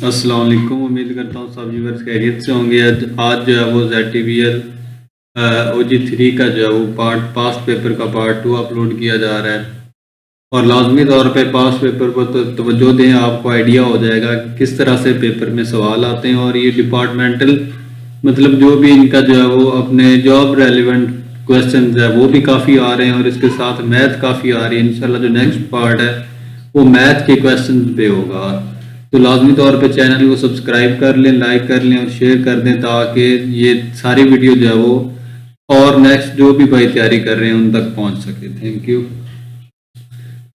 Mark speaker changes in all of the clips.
Speaker 1: अस्सलाम वालेकुम। उम्मीद करता हूँ सब व्यूअर्स खैरियत से होंगे। आज जो है वो ZTVL OG3 का जो है वो पास्ट पेपर का पार्ट 2 अपलोड किया जा रहा है और लाजमी तौर पे पास्ट पेपर पर तो तवज्जो दें, आपको आइडिया हो जाएगा कि किस तरह से पेपर में सवाल आते हैं। और ये डिपार्टमेंटल मतलब जो भी इनका जो है वो अपने जॉब रेलिवेंट क्वेश्चन है वो भी काफ़ी आ रहे हैं और इसके साथ मैथ काफ़ी आ रही है। इंशाल्लाह जो नेक्स्ट पार्ट है वो मैथ के क्वेश्चन पे होगा। तो लाजमी तौर पे चैनल को सब्सक्राइब कर लें, लाइक कर लें और शेयर कर दें ताकि ये सारी वीडियो जो है वो और नेक्स्ट जो भी भाई तैयारी कर रहे हैं उन तक पहुंच सके। Thank you.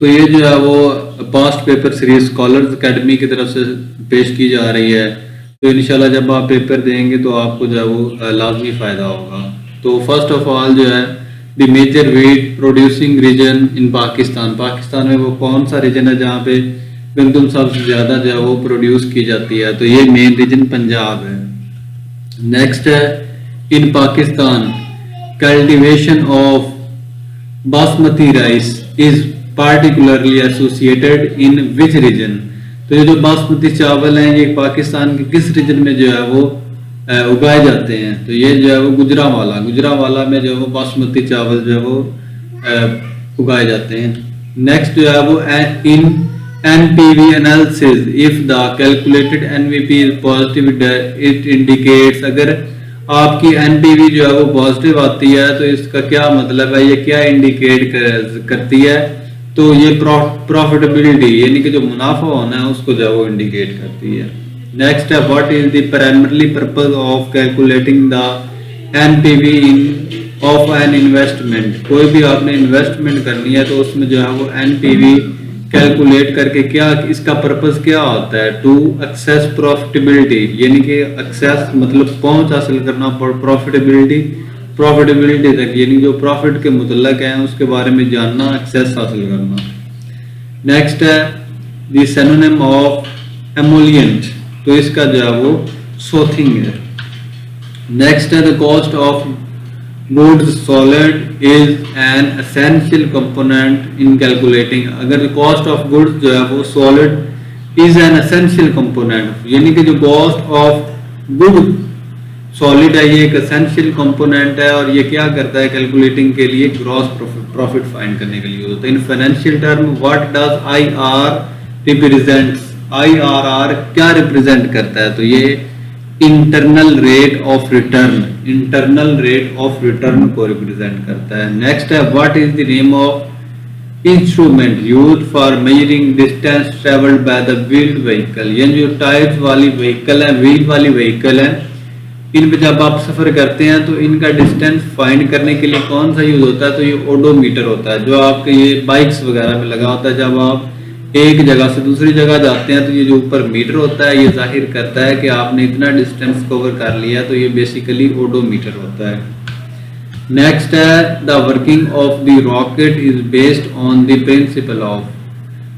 Speaker 1: तो ये जो है वो past paper series scholars academy की तरफ से पेश की जा रही है। तो इंशाल्लाह जब आप पेपर देंगे तो आपको जो है वो लाजमी फ़ायदा होगा। तो फर्स्ट ऑफ ऑल जो है the major wheat producing region in Pakistan में वो कौन सा रीजन है जहाँ पे गंदम सबसे ज़्यादा जो है वो प्रोड्यूस की जाती है? तो ये मेन रीजन पंजाब है। नेक्स्ट है in Pakistan cultivation of basmati rice is particularly associated in which region? तो ये जो बासमती चावल हैं ये पाकिस्तान के किस रीजन में जो है वो उगाए जाते हैं? तो ये जो है वो गुजरावाला में जो है वो बासमती चावल जो है वो उगाए जाते हैं। नेक्स्ट जो है वो इन NPV analysis, if the calculated NVP is positive, it indicates अगर आपकी NPV जो है वो पॉजिटिव आती है तो इसका क्या मतलब है, ये क्या इंडिकेट करती है? तो ये प्रॉफिटेबिलिटी यानी कि जो मुनाफा होना है उसको जो है वो इंडिकेट करती है। नेक्स्ट है what is the primary purpose of calculating the NPV in of an investment? कोई भी आपने इन्वेस्टमेंट करनी है तो उसमें जो है वो NPV कैलकुलेट करके क्या इसका पर्पस क्या होता है? टू एक्सेस प्रॉफिटेबिलिटी यानी कि एक्सेस मतलब पहुंच हासिल करना, प्रॉफिटेबिलिटी तक यानी जो प्रॉफिट के मुतल्लक है उसके बारे में जानना, एक्सेस हासिल करना। नेक्स्ट है द सिनोनिम ऑफ एमोलिएंट, तो इसका जो है वो सोथिंग है। नेक्स्ट है the cost of goods solid is an essential component in calculating. अगर कॉस्ट ऑफ गुड्स जो है वो solid is an essential component यानी कि जो कॉस्ट ऑफ गुड सॉलिड है ये एक एसेंशियल कंपोनेंट है और ये क्या करता है कैलकुलेटिंग के लिए ग्रॉस प्रॉफिट फाइंड करने के लिए होता है। In financial term what does IR represents? IRR क्या रिप्रेजेंट करता है? तो ये इंटरनल रेट ऑफ रिटर्न को रिप्रेजेंट करता है। नेक्स्ट है what is the name of instrument used for measuring distance travelled by the wheeled vehicle? ये जो टायर्स वाली व्हीकल है, व्हील वाली व्हीकल है, इन पे जब आप सफर करते हैं तो इनका डिस्टेंस फाइंड करने के लिए कौन सा यूज होता है? तो ये ओडोमीटर होता है जो आपके ये बाइक्स वगैरह में लगा होता है। जब आप एक जगह से दूसरी जगह जाते हैं तो ये जो ऊपर मीटर होता है ये जाहिर करता है कि आपने इतना डिस्टेंस कवर कर लिया, तो ये बेसिकली ओडोमीटर होता है। नेक्स्ट है the working of the rocket is based on the principle of,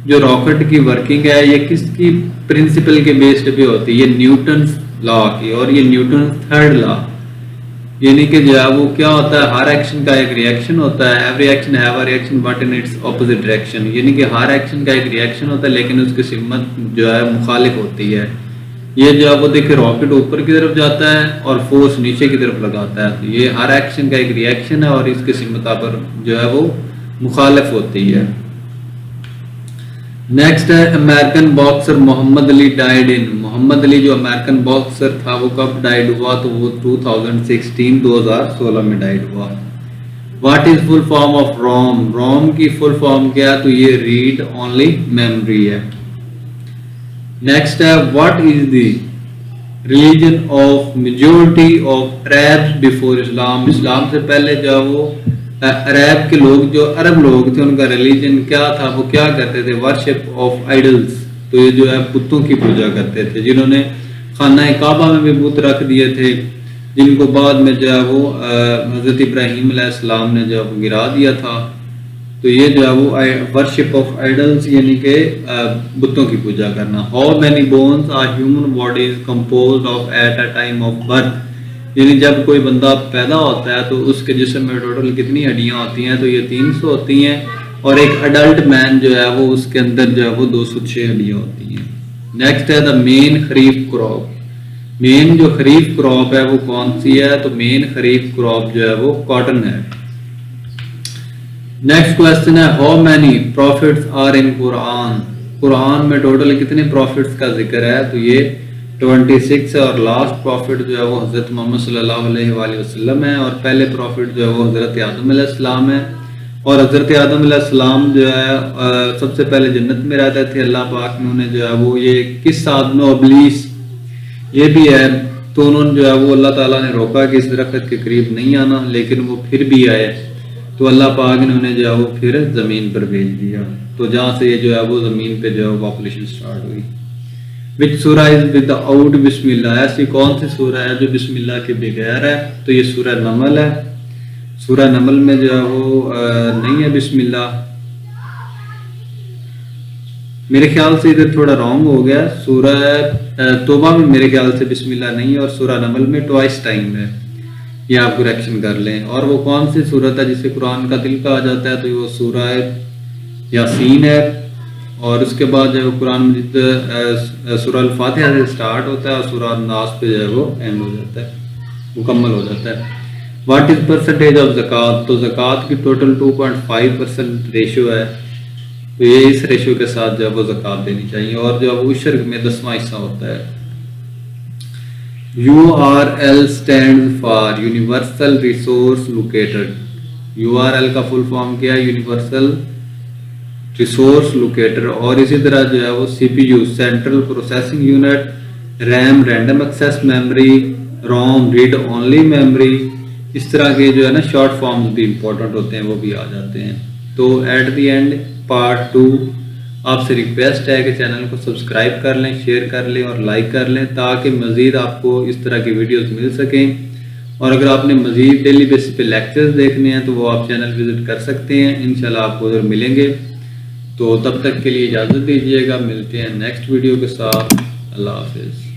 Speaker 1: जो रॉकेट की वर्किंग है ये किसकी प्रिंसिपल के बेस्ड पे होती है? ये न्यूटन लॉ की, और ये न्यूटन थर्ड लॉ यानी कि जो है वो क्या होता है, हर एक्शन का एक रिएक्शन होता है। Every action have a reaction but in its opposite direction, यानी कि हर एक्शन का एक रिएक्शन होता है लेकिन उसकी सिमत जो है मुखालिफ होती है। ये जो है वो देखिए रॉकेट ऊपर की तरफ जाता है और फोर्स नीचे की तरफ लगाता है, तो ये हर एक्शन का एक रिएक्शन है और इसकी सिमत पर जो है वो मुखालिफ होती है। नेक्स्ट है American boxer Muhammad Ali died in. Muhammad Ali जो अमेरिकन बॉक्सर था वो कब डाइड हुआ? तो वो 2016 में डाइड हुआ। What is full form of ROM? ROM की फुल फॉर्म क्या है? तो ये रीड ओनली मेमोरी है। नेक्स्ट है what is the religion of majority of Arabs before Islam? इस्लाम से पहले जो वो अरब के लोग जो अरब लोग थे उनका रिलीजन क्या था? वो क्या करते थे? वर्शिप ऑफ आइडल्स, तो ये जो है बुतों की पूजा करते थे, जिन्होंने खाना काबा में भी बुत रख दिए थे, जिनको बाद में जो है वो हजरत इब्राहिम अलैहिस्सलाम ने जो गिरा दिया था। तो ये जो है वो वर्शिप ऑफ आइडल्स यानी कि बुतों की पूजा करना। How many bones are human bodies composed of at a time of birth? यानी जब कोई बंदा पैदा होता है तो उसके जिस्म में टोटल कितनी हड्डियां होती हैं? तो ये 300 होती हैं और एक अडल्ट मैन जो है वो उसके अंदर जो है वो 206 हड्डियां होती हैं। नेक्स्ट है the main kharif crop. Main जो खरीफ क्रॉप है वो कौन सी है? तो मेन खरीफ क्रॉप जो है वो कॉटन है। नेक्स्ट क्वेश्चन है how many profits are in Quran. Quran में टोटल कितने प्रॉफिट्स का जिक्र है? तो ये 26 है और लास्ट प्रॉफिट जो है वो हजरत मोहम्मद सल्लल्लाहु अलैहि वसल्लम है और पहले प्रॉफिट जो है वो हजरत आदम अलैहिस्सलाम है। और हजरत आदम अलैहिस्सलाम जो है सबसे पहले जन्नत में रहते थे। अल्लाह पाक ने उन्हें जो है वो ये किस आदम इब्लीस ये भी है, तो उन्होंने जो है वो अल्लाह ताला ने रोका कि इस दरख्त के करीब नहीं आना, लेकिन वो फिर भी आए तो अल्लाह पाक ने उन्हें जो है वो फिर ज़मीन पर भेज दिया। तो जहाँ से ये जो है वो ज़मीन पे जो है पॉपुलेशन स्टार्ट हुई। विच सूरा इज विदाउट बिस्मिल्लाह। ऐसी कौन सी सूरा है जो बिस्मिल्लाह के बगैर है? तो ये सूरा नमल है। सूरा नमल में जो है वो नहीं है बिस्मिल्लाह। मेरे ख्याल से इधर थोड़ा रॉन्ग हो गया। सूरा तौबा में मेरे ख्याल से बिस्मिल्लाह नहीं है और सूरा नमल में ट्वाइस टाइम है। ये आप करेक्शन कर लें। और वो कौन सी सूरत है जिसे कुरान का दिल कहा जाता है? तो वो सूरा यासीन है। और उसके बाद जो है कुरान मजीद सूरा अल फातिहा से स्टार्ट होता है और सूरा नास पे जो है वो एंड हो जाता है, मुकम्मल हो जाता है। व्हाट इज परसेंटेज ऑफ ज़कात? तो ज़कात की टोटल 2.5% रेशो है। तो ये इस रेशो के साथ जो है वो ज़कात देनी चाहिए। और जो है वो उशर में 10वां हिस्सा होता है। URL stand for universal resource located. URL का फुल फॉर्म क्या है? Universal resource locator. और इसी तरह जो है वो CPU central processing unit, RAM random access memory, ROM read only memory, इस तरह के जो है ना शॉर्ट फॉर्म्स भी इंपॉर्टेंट होते हैं, वो भी आ जाते हैं। तो एट द एंड पार्ट 2 आपसे रिक्वेस्ट है कि चैनल को सब्सक्राइब कर लें, शेयर कर लें और लाइक कर लें ताकि मज़ीद आपको इस तरह की वीडियोस मिल सकें। और अगर आपने मज़ीद डेली बेसिस पे लेक्चर्स देखने हैं तो वो आप चैनल विज़िट कर सकते हैं। इंशाल्लाह आपको उधर मिलेंगे। तो तब तक के लिए इजाज़त दीजिएगा। मिलते हैं नेक्स्ट वीडियो के साथ। अल्लाह हाफिज़।